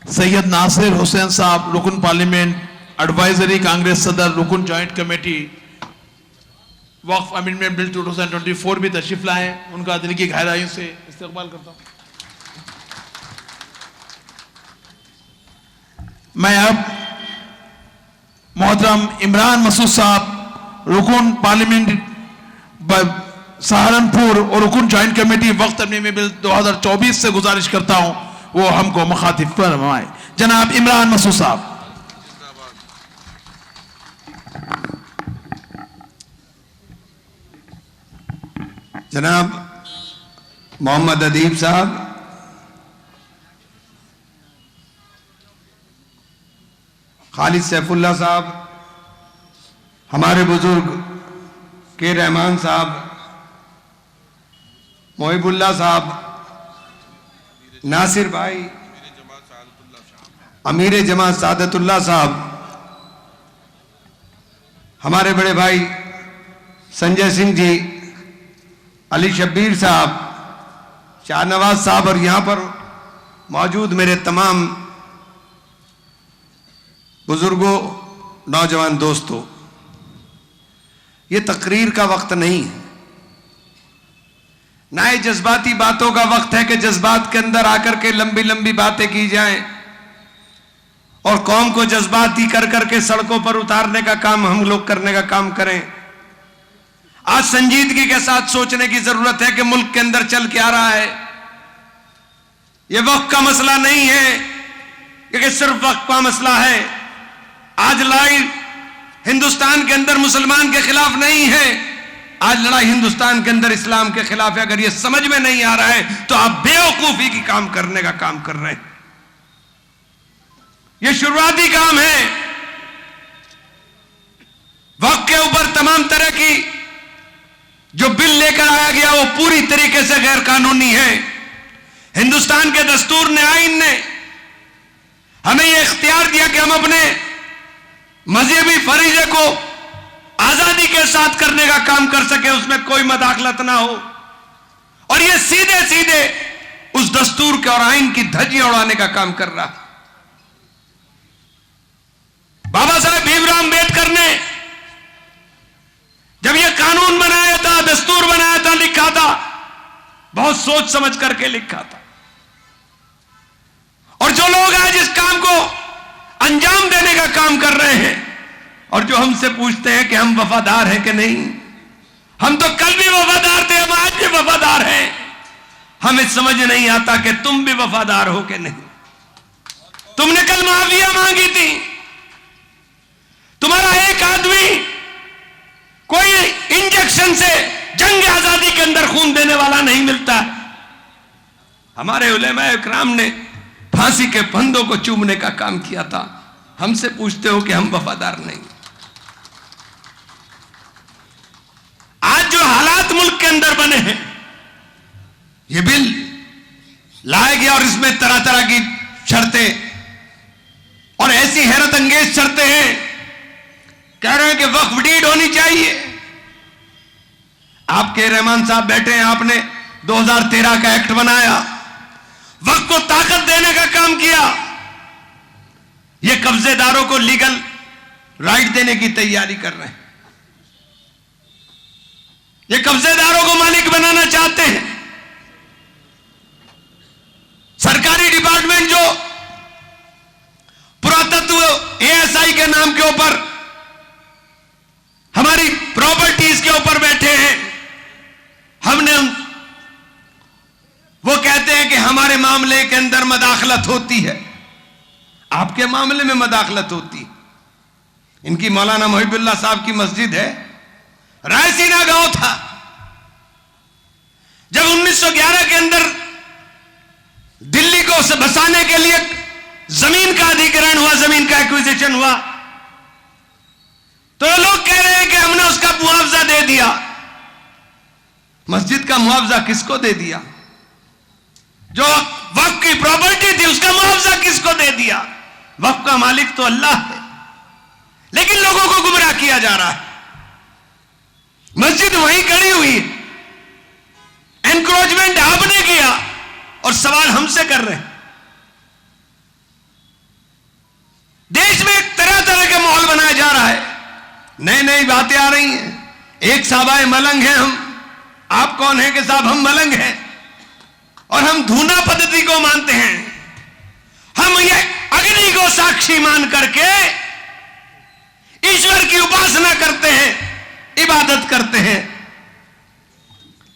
सैयद नासिर हुसैन साहब, रुकन parliament, advisory Congress सदर, रुकन जॉइंट कमेटी वक्फ अमेंडमेंट बिल 2024 भी तशरीफ लाए। उनका दिल की गहराइयों से इस्तकबाल करता हूँ। मैं अब मोहतरम इमरान मसूद साहब, रुकन पार्लियामेंट सहारनपुर और रुकन जॉइंट कमेटी वक्त अमेंडमेंट बिल 2024 से गुजारिश करता हूं वो हमको मुखातिब फरमाए। जनाब इमरान मसूद साहब। जनाब मोहम्मद अदीब साहब, खालिद सैफुल्ला साहब, हमारे बुजुर्ग के रहमान साहब, मोहिबुल्ला साहब, नासिर भाई, अमीर जमात सादतुल्लाह साहब, हमारे बड़े भाई संजय सिंह जी, अली शब्बीर साहब, शाहनवाज साहब और यहाँ पर मौजूद मेरे तमाम बुजुर्गों, नौजवान दोस्तों, ये तकरीर का वक्त नहीं है, ना ये जज्बाती बातों का वक्त है कि जज्बात के अंदर आकर के लंबी लंबी बातें की जाएं और कौम को जज्बाती कर करके सड़कों पर उतारने का काम हम लोग करने का काम करें। आज संजीदगी के साथ सोचने की जरूरत है कि मुल्क के अंदर चल क्या रहा है। यह वक्त का मसला नहीं है, क्योंकि सिर्फ वक्त का मसला है। आज लड़ाई हिंदुस्तान के अंदर मुसलमान के खिलाफ नहीं है, आज लड़ाई हिंदुस्तान के अंदर इस्लाम के खिलाफ है। अगर यह समझ में नहीं आ रहा है तो आप बेवकूफी की काम करने का काम कर रहे हैं। यह शुरुआती काम है। वक्त के ऊपर तमाम तरह की जो बिल लेकर आया गया वो पूरी तरीके से गैर कानूनी है। हिंदुस्तान के दस्तूर ने, आईन ने हमें यह इख्तियार दिया कि हम अपने मजहबी फरीजे को आजादी के साथ करने का काम कर सके, उसमें कोई मदाखलत ना हो। और ये सीधे सीधे उस दस्तूर के और आईन की धज्जियां उड़ाने का काम कर रहा। बाबा साहब भीमराव अंबेडकर ने जब यह कानून बनाया था, दस्तूर बनाया था, लिखा था, बहुत सोच समझ करके लिखा था। और जो लोग आज इस काम को अंजाम देने का काम कर रहे हैं और जो हमसे पूछते हैं कि हम वफादार हैं कि नहीं, हम तो कल भी वफादार थे, हम आज भी वफादार हैं। हमें समझ नहीं आता कि तुम भी वफादार हो कि नहीं। तुमने कल माफिया मांगी थी, तुम्हारा एक आदमी कोई इंजेक्शन से जंग आजादी के अंदर खून देने वाला नहीं मिलता। हमारे उलेमा इकराम ने फांसी के फंदों को चूमने का काम किया था। हमसे पूछते हो कि हम वफादार नहीं। आज जो हालात मुल्क के अंदर बने हैं, यह बिल लाया गया और इसमें तरह तरह की शर्तें और ऐसी हैरत अंगेज शर्तें हैं। कह रहे हैं कि वक्फ डीड होनी चाहिए। आपके रहमान साहब बैठे हैं, आपने 2013 का एक्ट बनाया, वक्फ को ताकत देने का काम किया। ये कब्जेदारों को लीगल राइट देने की तैयारी कर रहे हैं। ये कब्जेदारों को मालिक बनाना चाहते हैं। सरकारी डिपार्टमेंट जो पुरातत्व एएसआई के नाम के ऊपर हमारी प्रॉपर्टीज के ऊपर बैठे हैं, वो कहते हैं कि हमारे मामले के अंदर मदाखलत होती है। आपके मामले में मदाखलत होती है। इनकी मौलाना मोहिबुल्ला साहब की मस्जिद है, रायसीना गांव था। जब 1911 के अंदर दिल्ली को बसाने के लिए जमीन का अधिग्रहण हुआ, जमीन का एक्विजिशन हुआ, तो लोग कह रहे हैं कि हमने उसका मुआवजा दे दिया। मस्जिद का मुआवजा किसको दे दिया? जो वक्फ की प्रॉपर्टी थी उसका मुआवजा किसको दे दिया? वक्फ का मालिक तो अल्लाह है, लेकिन लोगों को गुमराह किया जा रहा है। मस्जिद वहीं खड़ी हुई है, एनक्रोचमेंट आपने किया और सवाल हमसे कर रहे हैं। नई नई बातें आ रही हैं। एक साहब आए, मलंग हैं हम। आप कौन हैं कि साहब हम मलंग हैं, और हम धूना पद्धति को मानते हैं। हम ये अग्नि को साक्षी मान करके ईश्वर की उपासना करते हैं, इबादत करते हैं।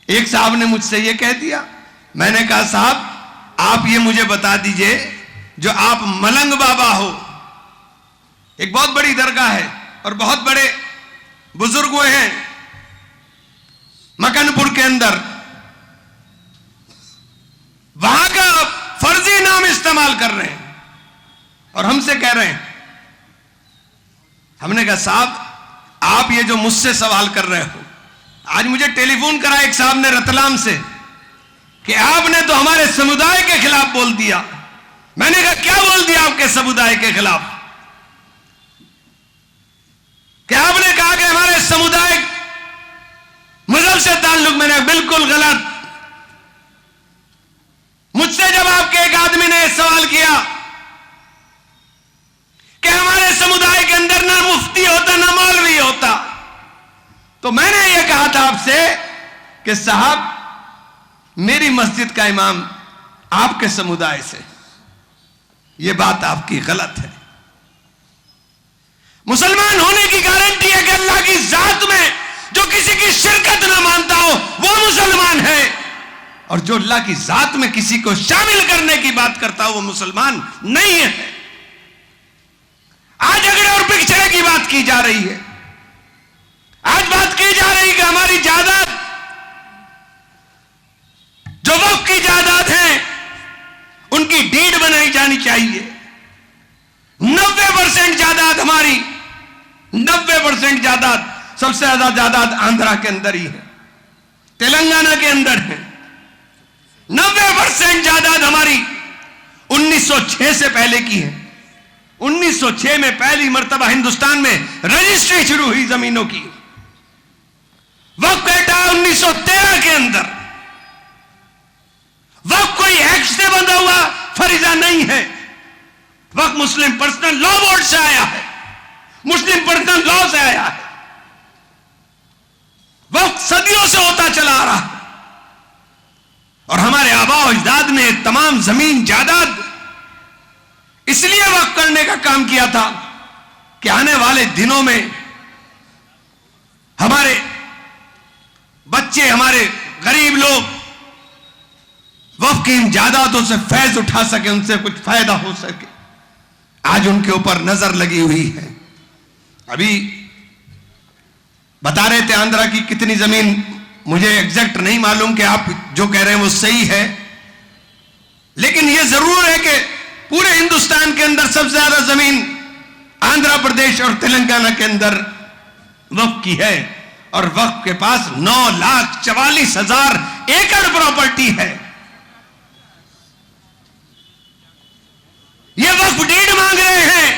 एक साहब ने मुझसे ये कह दिया, मैंने कहा साहब आप ये मुझे बता दीजिए, जो आप मलंग बाबा हो, एक बहुत बड़ी दरगाह है और बहुत बड़े बुजुर्ग हुए हैं मकनपुर के अंदर, वहां का फर्जी नाम इस्तेमाल कर रहे हैं और हमसे कह रहे हैं। हमने कहा साहब आप ये जो मुझसे सवाल कर रहे हो, आज मुझे टेलीफोन करा एक साहब ने रतलाम से कि आपने तो हमारे समुदाय के खिलाफ बोल दिया। मैंने कहा क्या बोल दिया आपके समुदाय के खिलाफ? क्या आपने कहा कि हमारे समुदाय मजहब से ताल्लुक? मैंने बिल्कुल गलत। मुझसे जब आपके एक आदमी ने सवाल किया कि हमारे समुदाय के अंदर ना मुफ्ती होता ना मौलवी होता, तो मैंने यह कहा था आपसे कि साहब मेरी मस्जिद का इमाम आपके समुदाय से, यह बात आपकी गलत है। मुसलमान होने की गारंटी है कि अल्लाह की जात में जो किसी की शिरकत ना मानता हो वो मुसलमान है, और जो अल्लाह की जात में किसी को शामिल करने की बात करता हो वो मुसलमान नहीं है। आज झगड़े और पिछड़े की बात की जा रही है। आज बात की जा रही है कि हमारी जायदाद जो वक्फ की जायदाद है उनकी डीड बनाई जानी चाहिए। 90% जायदाद हमारी, 90% जायदाद, सबसे ज्यादा जायदाद आंध्रा के अंदर ही है, तेलंगाना के अंदर है। 90% जायदाद हमारी 1906 से पहले की है। 1906 में पहली मर्तबा हिंदुस्तान में रजिस्ट्री शुरू हुई जमीनों की। वक्फ एक्ट आया 1913 के अंदर। वक्फ कोई एक्ट से बंधा हुआ फरीजा नहीं है। वक्फ मुस्लिम पर्सनल लॉ बोर्ड से आया है, मुस्लिम पर्सनल लॉ से आया है। वक्फ सदियों से होता चला आ रहा है, और हमारे आबा और अजदाद ने तमाम जमीन जायदाद इसलिए वक्फ करने का काम किया था कि आने वाले दिनों में हमारे बच्चे, हमारे गरीब लोग वक्फ की इन जायदादों से फैज उठा सके, उनसे कुछ फायदा हो सके। आज उनके ऊपर नजर लगी हुई है। अभी बता रहे थे आंध्रा की कितनी जमीन, मुझे एग्जैक्ट नहीं मालूम कि आप जो कह रहे हैं वो सही है, लेकिन यह जरूर है कि पूरे हिंदुस्तान के अंदर सबसे ज्यादा जमीन आंध्र प्रदेश और तेलंगाना के अंदर वक्फ की है, और वक्फ के पास 9,44,000 एकड़ प्रॉपर्टी है। ये वक्फ डीड मांग रहे हैं,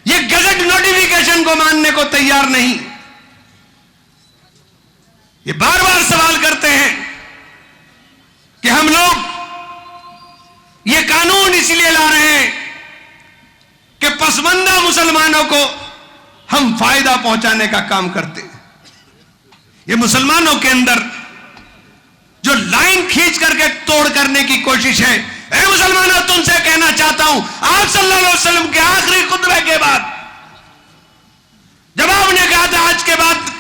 ये गजट नोटिफिकेशन को मानने को तैयार नहीं। ये बार बार सवाल करते हैं कि हम लोग ये कानून इसलिए ला रहे हैं कि पसमंदा मुसलमानों को हम फायदा पहुंचाने का काम करते हैं। ये मुसलमानों के अंदर जो लाइन खींच करके तोड़ करने की कोशिश है। ऐ मुसलमानों, तुमसे कहना चाहता हूं, आप सल्लल्लाहु अलैहि वसल्लम के आखिरी खुतबे के बाद जब आपने कहा था आज के बाद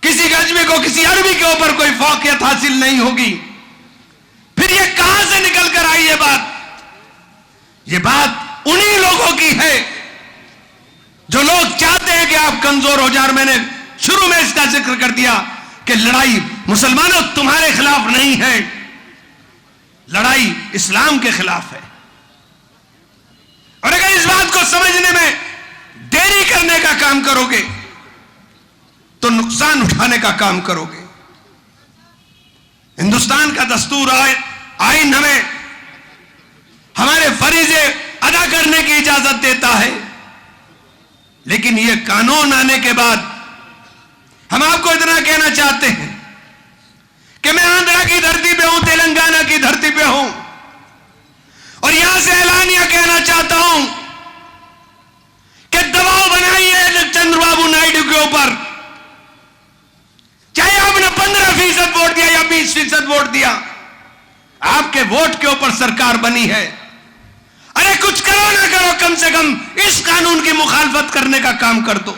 किसी गजबी को, किसी अरबी के ऊपर कोई फौकियत हासिल नहीं होगी, फिर ये कहां से निकल कर आई ये बात? ये बात उन्हीं लोगों की है जो लोग चाहते हैं कि आप कमजोर हो जाए। मैंने शुरू में इसका जिक्र कर दिया कि लड़ाई मुसलमानों तुम्हारे खिलाफ नहीं है, लड़ाई इस्लाम के खिलाफ है। और अगर इस बात को समझने में देरी करने का काम करोगे तो नुकसान उठाने का काम करोगे। हिंदुस्तान का दस्तूर, आईन हमें हमारे फरीजे अदा करने की इजाजत देता है, लेकिन यह कानून आने के बाद हम आपको इतना कहना चाहते हैं कि मैं आंध्रा की धरती पे हूं, तेलंगाना की धरती पे हूं, और यहां से ऐलानिया कहना चाहता हूं कि दबाव बनाइए चंद्रबाबू ऊपर, चाहे आपने 15% वोट दिया या 20% वोट दिया, आपके वोट के ऊपर सरकार बनी है। अरे कुछ करो ना करो, कम से कम इस कानून की मुखालफत करने का काम कर दो।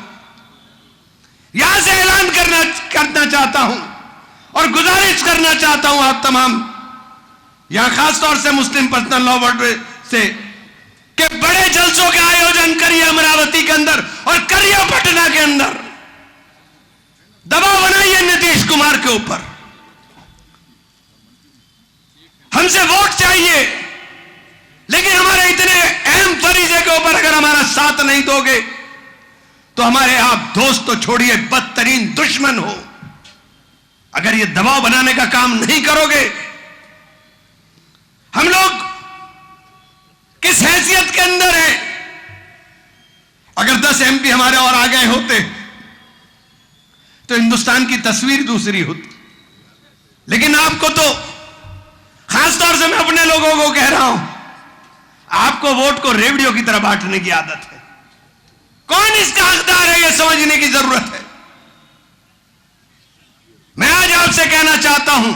यहां से ऐलान करना चाहता हूं और गुजारिश करना चाहता हूं आप तमाम, यहां खासतौर से मुस्लिम पर्सनल लॉ बोर्ड से, कि बड़े जलसों के आयोजन करिए अमरावती के अंदर और करिए पटना के अंदर, दबाव बनाइए नीतीश कुमार के ऊपर। हमसे वोट चाहिए, लेकिन हमारे इतने अहम फरीजे के ऊपर अगर हमारा साथ नहीं दोगे तो हमारे आप दोस्त तो छोड़िए, बदतरीन दुश्मन हो। अगर ये दबाव बनाने का काम नहीं करोगे, हम लोग किस हैसियत के अंदर हैं? अगर 10 MP हमारे और आ गए होते तो हिंदुस्तान की तस्वीर दूसरी होती। लेकिन आपको तो, खासतौर से मैं अपने लोगों को कह रहा हूं, आपको वोट को रेवड़ियों की तरह बांटने की आदत है। कौन इसका हकदार है, यह समझने की जरूरत है। मैं आज आपसे कहना चाहता हूं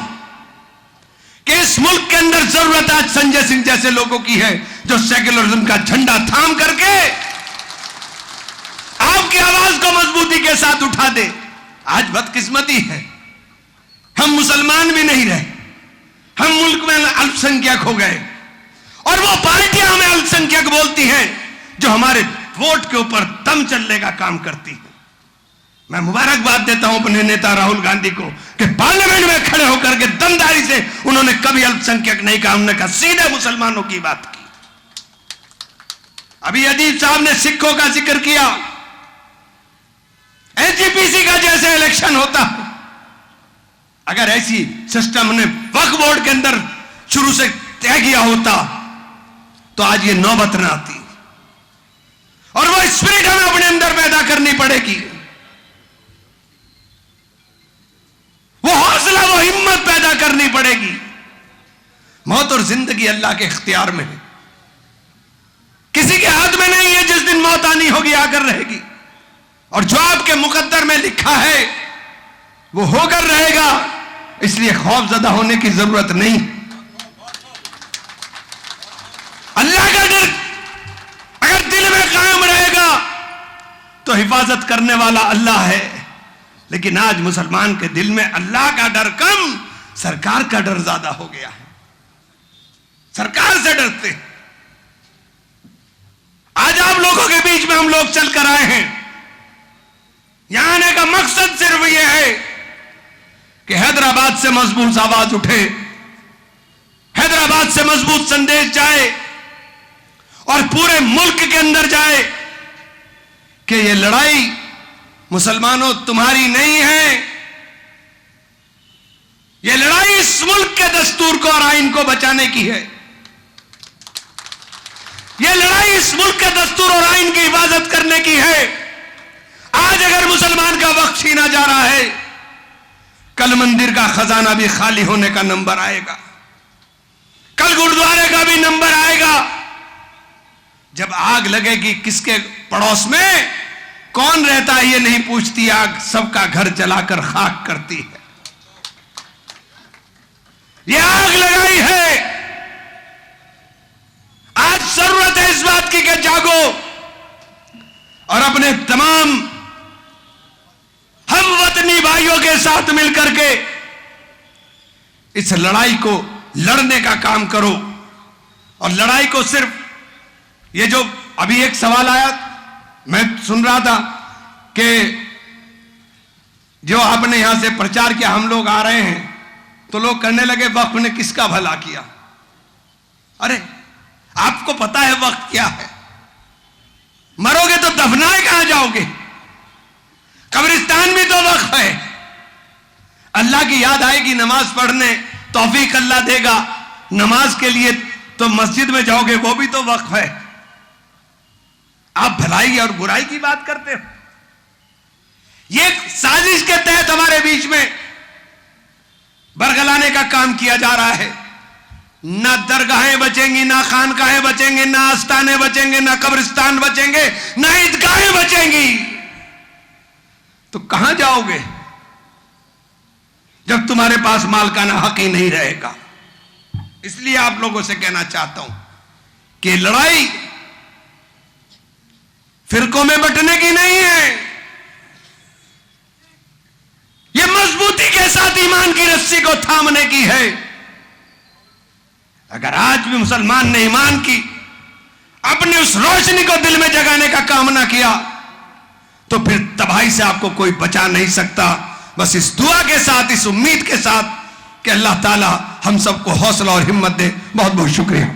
कि इस मुल्क के अंदर जरूरत आज संजय सिंह जैसे लोगों की है, जो सेक्युलरिज्म का झंडा थाम करके आपकी आवाज को मजबूती के साथ उठा दे। आज बदकिस्मती है, हम मुसलमान भी नहीं रहे, हम मुल्क में अल्पसंख्यक हो गए, और वो पार्टियां हमें अल्पसंख्यक बोलती हैं जो हमारे वोट के ऊपर दम चलने का काम करती है। मैं मुबारकबाद देता हूं अपने नेता राहुल गांधी को कि पार्लियामेंट में खड़े होकर के दमदारी से उन्होंने कभी अल्पसंख्यक नहीं कहा, उन्होंने कहा सीधे मुसलमानों की बात की। अभी अजीब साहब ने सिखों का जिक्र किया। एसजीपीसी का जैसे इलेक्शन होता है, अगर ऐसी सिस्टम ने वक्फ बोर्ड के अंदर शुरू से तय किया होता तो आज ये नौबत ना आती। और वो स्पिरिट हमें अपने अंदर पैदा करनी पड़ेगी, वो हौसला, वो हिम्मत पैदा करनी पड़ेगी। मौत और जिंदगी अल्लाह के इख्तियार में है, किसी के हाथ में नहीं है। जिस दिन मौत आनी होगी आकर रहेगी, और जो आपके मुकद्दर में लिखा है वो होकर रहेगा। इसलिए खौफजदा होने की जरूरत नहीं। अल्लाह का डर अगर दिल में कायम रहेगा तो हिफाजत करने वाला अल्लाह है। लेकिन आज मुसलमान के दिल में अल्लाह का डर कम, सरकार का डर ज्यादा हो गया है। सरकार से डरते हैं। आज आप लोगों के बीच में हम लोग चल कर आए हैं। यहां आने का मकसद सिर्फ यह है कि हैदराबाद से मजबूत आवाज उठे, हैदराबाद से मजबूत संदेश जाए और पूरे मुल्क के अंदर जाए कि यह लड़ाई मुसलमानों तुम्हारी नहीं है, यह लड़ाई इस मुल्क के दस्तूर को और आइन को बचाने की है। यह लड़ाई इस मुल्क के दस्तूर और आइन की हिफाजत करने की है। आज अगर मुसलमान का वक्त छीना जा रहा है, कल मंदिर का खजाना भी खाली होने का नंबर आएगा, कल गुरुद्वारे का भी नंबर आएगा। जब आग लगेगी, किसके पड़ोस में कौन रहता है ये नहीं पूछती आग, सबका घर जलाकर खाक करती है। ये आग लगाई है। आज जरूरत है इस बात की कि जागो और अपने तमाम हम वतनी भाइयों के साथ मिलकर के इस लड़ाई को लड़ने का काम करो। और लड़ाई को सिर्फ ये जो अभी एक सवाल आया, मैं सुन रहा था कि जो आपने यहां से प्रचार किया, हम लोग आ रहे हैं, तो लोग कहने लगे वक्फ ने किसका भला किया। अरे आपको पता है वक्त क्या है? मरोगे तो दफनाए कहां जाओगे? कब्रिस्तान भी तो वक्फ है। अल्लाह की याद आएगी नमाज पढ़ने, तौफीक अल्लाह देगा। नमाज के लिए तो मस्जिद में जाओगे, वो भी तो वक्फ है। आप भलाई और बुराई की बात करते हो। ये साजिश के तहत हमारे बीच में बरगलाने का काम किया जा रहा है। ना दरगाहें बचेंगी, ना खानकाहें बचेंगे, ना आस्ताने बचेंगे, ना कब्रिस्तान बचेंगे, ना ईदगाहें बचेंगी। तो कहां जाओगे जब तुम्हारे पास मालिकाना हक ही नहीं रहेगा। इसलिए आप लोगों से कहना चाहता हूं कि लड़ाई फिरकों में बंटने की नहीं है, यह मजबूती के साथ ईमान की रस्सी को थामने की है। अगर आज भी मुसलमान ने ईमान की अपनी उस रोशनी को दिल में जगाने का काम ना किया तो फिर तबाही से आपको कोई बचा नहीं सकता। बस इस दुआ के साथ, इस उम्मीद के साथ कि अल्लाह ताला हम सबको हौसला और हिम्मत दे। बहुत बहुत शुक्रिया।